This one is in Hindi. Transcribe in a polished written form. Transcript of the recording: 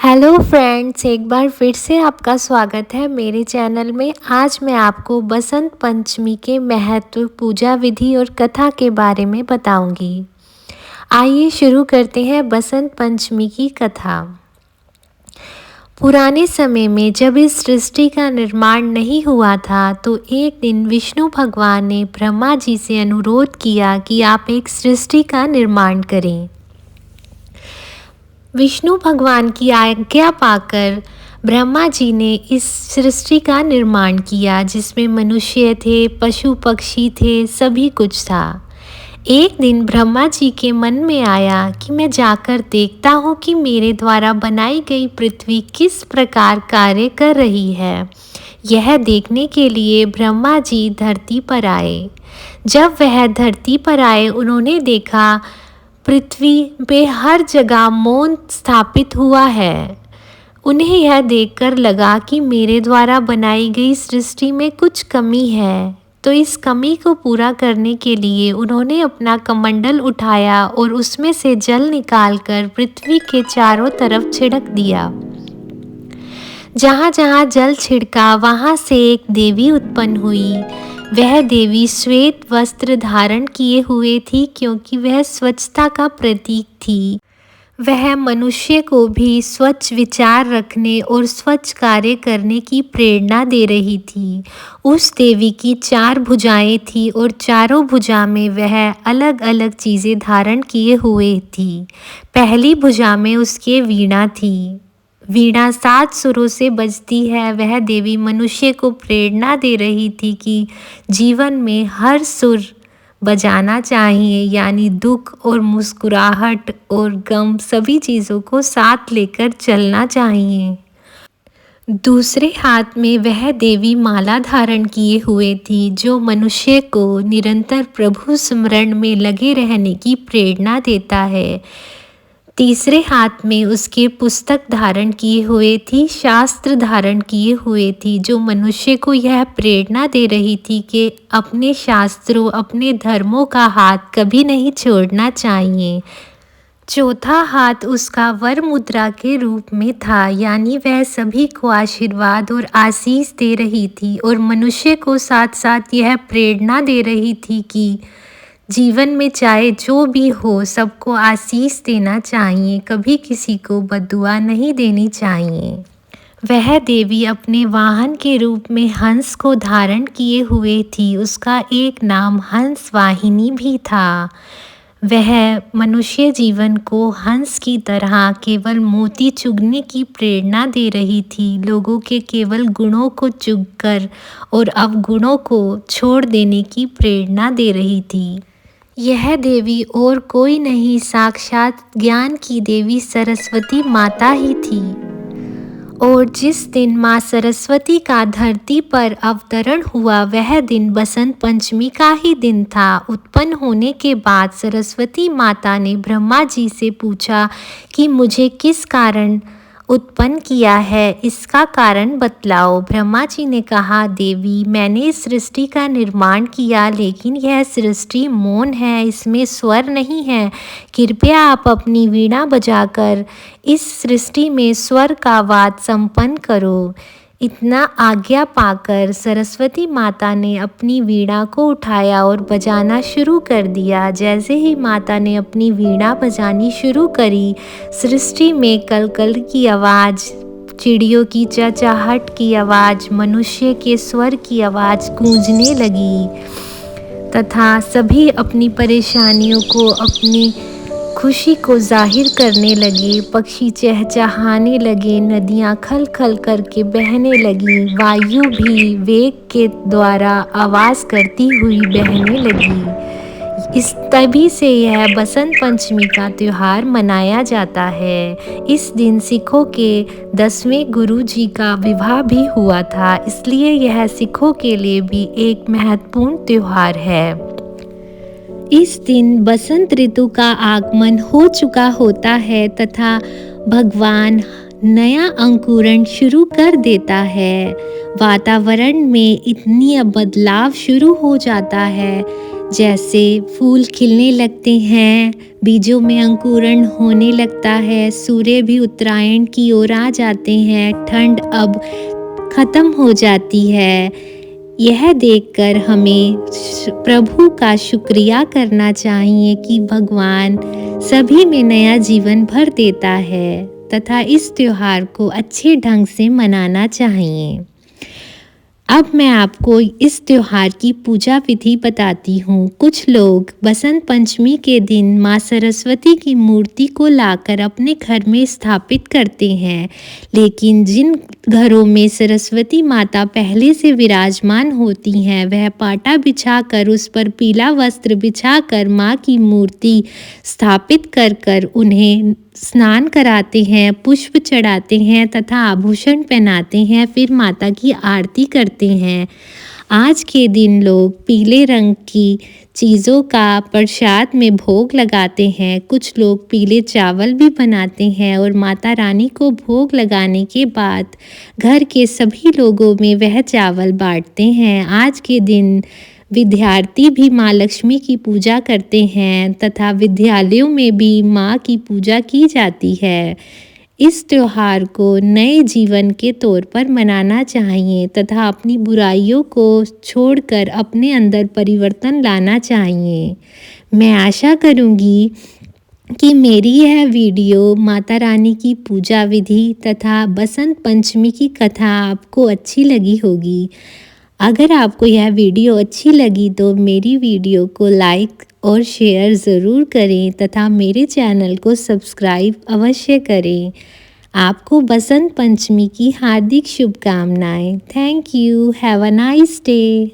हेलो फ्रेंड्स, एक बार फिर से आपका स्वागत है मेरे चैनल में। आज मैं आपको बसंत पंचमी के महत्व, पूजा विधि और कथा के बारे में बताऊंगी। आइए शुरू करते हैं बसंत पंचमी की कथा। पुराने समय में जब इस सृष्टि का निर्माण नहीं हुआ था तो एक दिन विष्णु भगवान ने ब्रह्मा जी से अनुरोध किया कि आप एक सृष्टि का निर्माण करें। विष्णु भगवान की आज्ञा पाकर ब्रह्मा जी ने इस सृष्टि का निर्माण किया, जिसमें मनुष्य थे, पशु पक्षी थे, सभी कुछ था। एक दिन ब्रह्मा जी के मन में आया कि मैं जाकर देखता हूँ कि मेरे द्वारा बनाई गई पृथ्वी किस प्रकार कार्य कर रही है। यह देखने के लिए ब्रह्मा जी धरती पर आए। जब वह धरती पर आए, उन्होंने देखा पृथ्वी पे हर जगह मौन स्थापित हुआ है। उन्हें यह देखकर लगा कि मेरे द्वारा बनाई गई सृष्टि में कुछ कमी है, तो इस कमी को पूरा करने के लिए उन्होंने अपना कमंडल उठाया और उसमें से जल निकालकर पृथ्वी के चारों तरफ छिड़क दिया। जहाँ जहाँ जल छिड़का वहाँ से एक देवी उत्पन्न हुई। वह देवी श्वेत वस्त्र धारण किए हुए थी, क्योंकि वह स्वच्छता का प्रतीक थी। वह मनुष्य को भी स्वच्छ विचार रखने और स्वच्छ कार्य करने की प्रेरणा दे रही थी। उस देवी की 4 भुजाएं थी और चारों भुजा में वह अलग अलग चीज़ें धारण किए हुए थी। पहली भुजा में उसके वीणा थी। वीणा 7 सुरों से बजती है। वह देवी मनुष्य को प्रेरणा दे रही थी कि जीवन में हर सुर बजाना चाहिए, यानी दुख और मुस्कुराहट और गम सभी चीज़ों को साथ लेकर चलना चाहिए। दूसरे हाथ में वह देवी माला धारण किए हुए थी, जो मनुष्य को निरंतर प्रभु स्मरण में लगे रहने की प्रेरणा देता है। तीसरे हाथ में उसके पुस्तक धारण किए हुए थी, शास्त्र धारण किए हुए थी, जो मनुष्य को यह प्रेरणा दे रही थी कि अपने शास्त्रों, अपने धर्मों का हाथ कभी नहीं छोड़ना चाहिए। चौथा हाथ उसका वर मुद्रा के रूप में था, यानी वह सभी को आशीर्वाद और आशीष दे रही थी और मनुष्य को साथ साथ यह प्रेरणा दे रही थी कि जीवन में चाहे जो भी हो, सबको आशीष देना चाहिए, कभी किसी को बद्दुआ नहीं देनी चाहिए। वह देवी अपने वाहन के रूप में हंस को धारण किए हुए थी। उसका एक नाम हंस वाहिनी भी था। वह मनुष्य जीवन को हंस की तरह केवल मोती चुगने की प्रेरणा दे रही थी, लोगों के केवल गुणों को चुगकर और अवगुणों को छोड़ देने की प्रेरणा दे रही थी। यह देवी और कोई नहीं, साक्षात ज्ञान की देवी सरस्वती माता ही थी। और जिस दिन माँ सरस्वती का धरती पर अवतरण हुआ, वह दिन बसंत पंचमी का ही दिन था। उत्पन्न होने के बाद सरस्वती माता ने ब्रह्मा जी से पूछा कि मुझे किस कारण उत्पन्न किया है, इसका कारण बतलाओ। ब्रह्मा जी ने कहा, देवी, मैंने इस सृष्टि का निर्माण किया, लेकिन यह सृष्टि मौन है, इसमें स्वर नहीं है। कृपया आप अपनी वीणा बजाकर इस सृष्टि में स्वर का वाद संपन्न करो। इतना आज्ञा पाकर सरस्वती माता ने अपनी वीणा को उठाया और बजाना शुरू कर दिया। जैसे ही माता ने अपनी वीणा बजानी शुरू करी, सृष्टि में कलकल की आवाज़, चिड़ियों की चहचहाहट की आवाज़, मनुष्य के स्वर की आवाज़ गूंजने लगी तथा सभी अपनी परेशानियों को, अपनी खुशी को जाहिर करने लगे। पक्षी चहचहाने लगे, नदियाँ खल खल करके बहने लगी, वायु भी वेग के द्वारा आवाज़ करती हुई बहने लगी। इस तभी से यह बसंत पंचमी का त्यौहार मनाया जाता है। इस दिन सिखों के 10वें गुरु जी का विवाह भी हुआ था, इसलिए यह सिखों के लिए भी एक महत्वपूर्ण त्यौहार है। इस दिन बसंत ऋतु का आगमन हो चुका होता है तथा भगवान नया अंकुरण शुरू कर देता है। वातावरण में इतनी बदलाव शुरू हो जाता है जैसे फूल खिलने लगते हैं, बीजों में अंकुरण होने लगता है, सूर्य भी उत्तरायण की ओर आ जाते हैं, ठंड अब खत्म हो जाती है। यह देखकर हमें प्रभु का शुक्रिया करना चाहिए कि भगवान सभी में नया जीवन भर देता है तथा इस त्योहार को अच्छे ढंग से मनाना चाहिए। अब मैं आपको इस त्योहार की पूजा विधि बताती हूँ। कुछ लोग बसंत पंचमी के दिन माँ सरस्वती की मूर्ति को लाकर अपने घर में स्थापित करते हैं, लेकिन जिन घरों में सरस्वती माता पहले से विराजमान होती हैं, वह पाटा बिछाकर उस पर पीला वस्त्र बिछाकर माँ की मूर्ति स्थापित कर कर उन्हें स्नान कराते हैं, पुष्प चढ़ाते हैं तथा आभूषण पहनाते हैं, फिर माता की आरती करते हैं। आज के दिन लोग पीले रंग की चीज़ों का प्रसाद में भोग लगाते हैं। कुछ लोग पीले चावल भी बनाते हैं और माता रानी को भोग लगाने के बाद घर के सभी लोगों में वह चावल बांटते हैं। आज के दिन विद्यार्थी भी माँ लक्ष्मी की पूजा करते हैं तथा विद्यालयों में भी माँ की पूजा की जाती है। इस त्योहार को नए जीवन के तौर पर मनाना चाहिए तथा अपनी बुराइयों को छोड़कर अपने अंदर परिवर्तन लाना चाहिए। मैं आशा करूँगी कि मेरी यह वीडियो माता रानी की पूजा विधि तथा बसंत पंचमी की कथा आपको अच्छी लगी होगी। अगर आपको यह वीडियो अच्छी लगी तो मेरी वीडियो को लाइक और शेयर ज़रूर करें तथा मेरे चैनल को सब्सक्राइब अवश्य करें। आपको बसंत पंचमी की हार्दिक शुभकामनाएं। Thank you. Have a nice day.